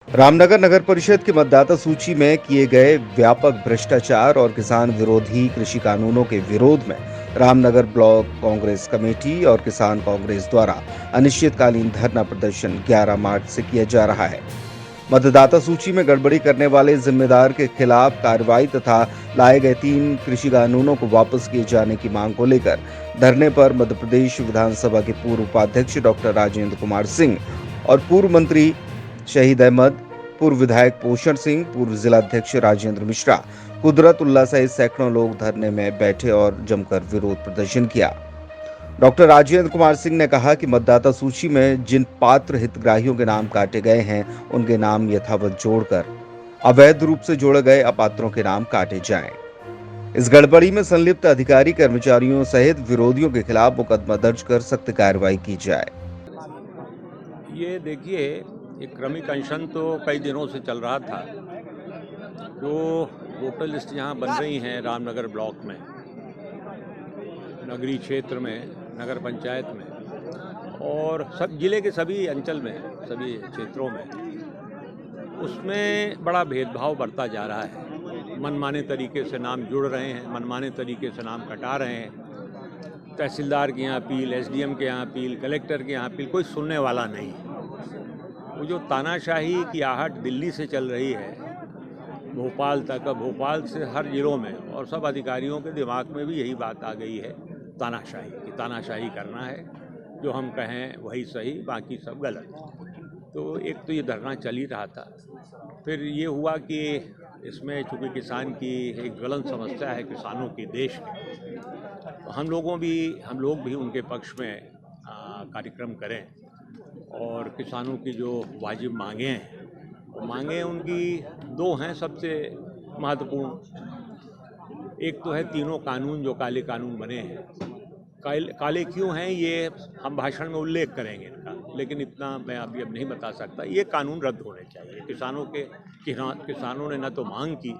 रामनगर नगर परिषद की मतदाता सूची में किए गए व्यापक भ्रष्टाचार और किसान विरोधी कृषि कानूनों के विरोध में रामनगर ब्लॉक कांग्रेस कमेटी और किसान कांग्रेस द्वारा अनिश्चितकालीन धरना प्रदर्शन 11 मार्च से किया जा रहा है। मतदाता सूची में गड़बड़ी करने वाले जिम्मेदार के खिलाफ कार्रवाई तथा लाए गए 3 कृषि कानूनों को वापस किए जाने की मांग को लेकर धरने पर मध्य प्रदेश विधानसभा के पूर्व उपाध्यक्ष डॉक्टर राजेंद्र कुमार सिंह और पूर्व मंत्री शहीद अहमद, पूर्व विधायक पोषण सिंह, पूर्व जिलाध्यक्ष राजेंद्र मिश्रा, कुदरतुल्ला सहित सैकड़ों लोग धरने में बैठे और जमकर विरोध प्रदर्शन किया। डॉक्टर राजेंद्र कुमार सिंह ने कहा कि मतदाता सूची में जिन पात्र हितग्राहियों के नाम काटे गए हैं, उनके नाम यथावत जोड़कर अवैध रूप से जोड़े गए अपात्रों के नाम काटे जाएं। इस गड़बड़ी में संलिप्त अधिकारी कर्मचारियों सहित विरोधियों के खिलाफ मुकदमा दर्ज कर सख्त कार्रवाई की जाए। ये देखिए, एक क्रमिक अनशन तो कई दिनों से चल रहा था। जो वोटर लिस्ट यहाँ बन रही हैं रामनगर ब्लॉक में, नगरीय क्षेत्र में, नगर पंचायत में और सब जिले के सभी अंचल में, सभी क्षेत्रों में, उसमें बड़ा भेदभाव बढ़ता जा रहा है। मनमाने तरीके से नाम जुड़ रहे हैं, मनमाने तरीके से नाम कटा रहे हैं। तहसीलदार के यहाँ अपील, एसडीएम के यहाँ अपील, कलेक्टर के यहाँ अपील, कोई सुनने वाला नहीं। वो जो तानाशाही की आहट दिल्ली से चल रही है भोपाल तक, भोपाल से हर जिलों में, और सब अधिकारियों के दिमाग में भी यही बात आ गई है तानाशाही की। तानाशाही करना है, जो हम कहें वही सही, बाकी सब गलत। तो एक तो ये धरना चल ही रहा था। फिर ये हुआ कि इसमें चूँकि किसान की एक ज्वलंत समस्या है, किसानों की देश की, तो हम लोग भी उनके पक्ष में कार्यक्रम करें और किसानों की जो वाजिब मांगें हैं, वो मांगें उनकी दो हैं सबसे महत्वपूर्ण। एक तो है तीनों कानून जो काले कानून बने हैं। काले क्यों हैं ये हम भाषण में उल्लेख करेंगे इनका, लेकिन इतना मैं अभी अब नहीं बता सकता। ये कानून रद्द होने चाहिए। किसानों ने न तो मांग की,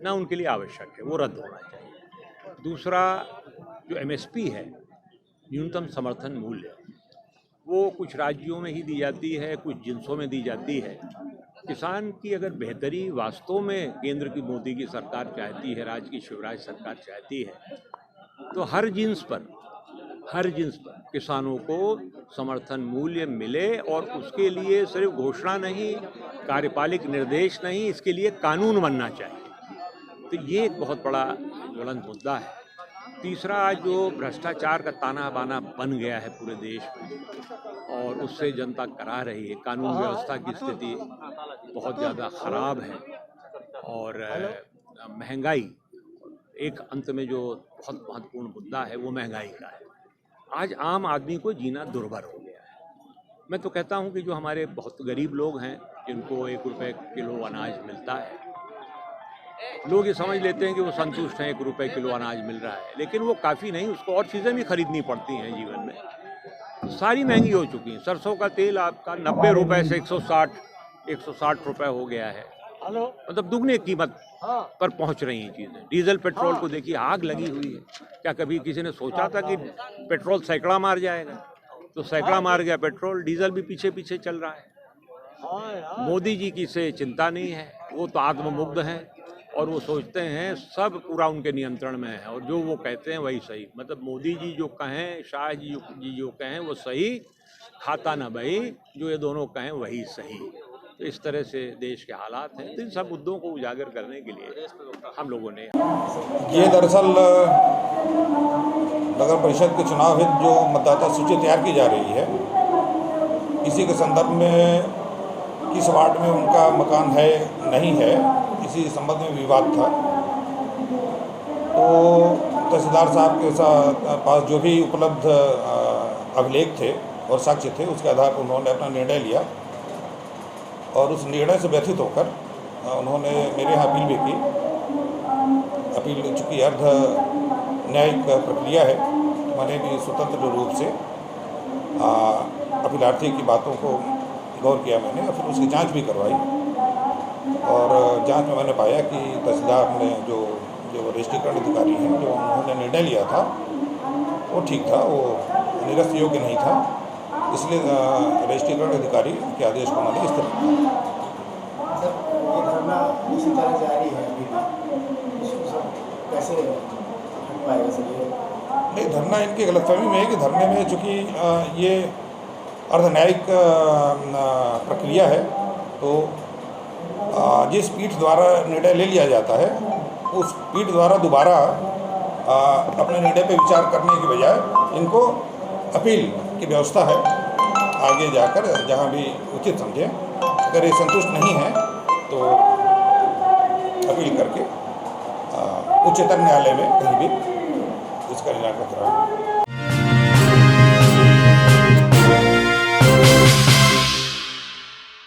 न उनके लिए आवश्यक है, वो रद्द होना चाहिए। दूसरा, जो एमएसपी है, न्यूनतम समर्थन मूल्य, वो कुछ राज्यों में ही दी जाती है, कुछ जिन्सों में दी जाती है। किसान की अगर बेहतरी वास्तव में केंद्र की मोदी की सरकार चाहती है, राज्य की शिवराज सरकार चाहती है, तो हर जिन्स पर किसानों को समर्थन मूल्य मिले, और उसके लिए सिर्फ घोषणा नहीं, कार्यपालिक निर्देश नहीं, इसके लिए कानून बनना चाहिए। तो ये एक बहुत बड़ा ज्वलंत मुद्दा है। तीसरा, जो भ्रष्टाचार का ताना बाना बन गया है पूरे देश में और उससे जनता करा रही है, कानून व्यवस्था की स्थिति बहुत ज़्यादा ख़राब है, और महंगाई एक अंत में जो बहुत महत्वपूर्ण मुद्दा है वो महंगाई का है। आज आम आदमी को जीना दुर्भर हो गया है। मैं तो कहता हूँ कि जो हमारे बहुत गरीब लोग हैं, जिनको 1 रुपये किलो अनाज मिलता है, लोग ये समझ लेते हैं कि वो संतुष्ट हैं, 1 रुपये किलो अनाज मिल रहा है, लेकिन वो काफ़ी नहीं, उसको और चीज़ें भी खरीदनी पड़ती हैं जीवन में। सारी महंगी हो चुकी हैं। सरसों का तेल आपका 90 रुपये से 160 रुपये हो गया है। मतलब दुगने कीमत पर पहुंच रही हैं चीज़ें। डीजल पेट्रोल को देखिए, आग लगी हुई है। क्या कभी किसी ने सोचा था कि पेट्रोल सैकड़ा मार जाएगा? तो सैकड़ा मार गया पेट्रोल। डीजल भी पीछे पीछे चल रहा है। मोदी जी की से चिंता नहीं है, वो तो आत्ममुग्ध हैं और वो सोचते हैं सब पूरा उनके नियंत्रण में है, और जो वो कहते हैं वही सही। मतलब मोदी जी जो कहें, शाह जी जो कहें वो सही, खाता न बही, जो ये दोनों कहें वही सही। तो इस तरह से देश के हालात हैं। तो इन सब मुद्दों को उजागर करने के लिए हम लोगों ने ये दरअसल नगर परिषद के चुनाव हेतु जो मतदाता सूची तैयार की जा रही है, इसी के संदर्भ में किस वार्ड में उनका मकान है नहीं है, इसी संबंध में विवाद था। तो तहसीलदार साहब के पास जो भी उपलब्ध अभिलेख थे और साक्ष्य थे, उसके आधार पर उन्होंने अपना निर्णय लिया, और उस निर्णय से व्यथित होकर उन्होंने मेरे यहाँ अपील भी की। अपील चूँकि अर्ध न्यायिक प्रक्रिया है, मैंने भी स्वतंत्र रूप से अपीलार्थी की बातों को गौर किया मैंने, और फिर उसकी जांच भी करवाई। और जांच में मैंने पाया कि तहसीलदार ने जो रजिस्ट्रीकरण अधिकारी हैं, जो उन्होंने निर्णय लिया था, वो ठीक था, वो निरस्त योग्य नहीं था। इसलिए रजिस्ट्रीकरण अधिकारी के आदेश को उन्होंने स्थगित किया। कैसे हट पाएगा सर ये? नहीं, धरना इनकी गलतफहमी में है कि धरने में चूँकि ये अर्धन्यायिक प्रक्रिया है, तो जिस पीठ द्वारा निर्णय ले लिया जाता है उस पीठ द्वारा दोबारा अपने निर्णय पर विचार करने की बजाय इनको अपील की व्यवस्था है। आगे जाकर जहाँ भी उचित समझें, अगर ये संतुष्ट नहीं है तो अपील करके उच्चतम न्यायालय में कहीं भी इसका निराकरण कराएं।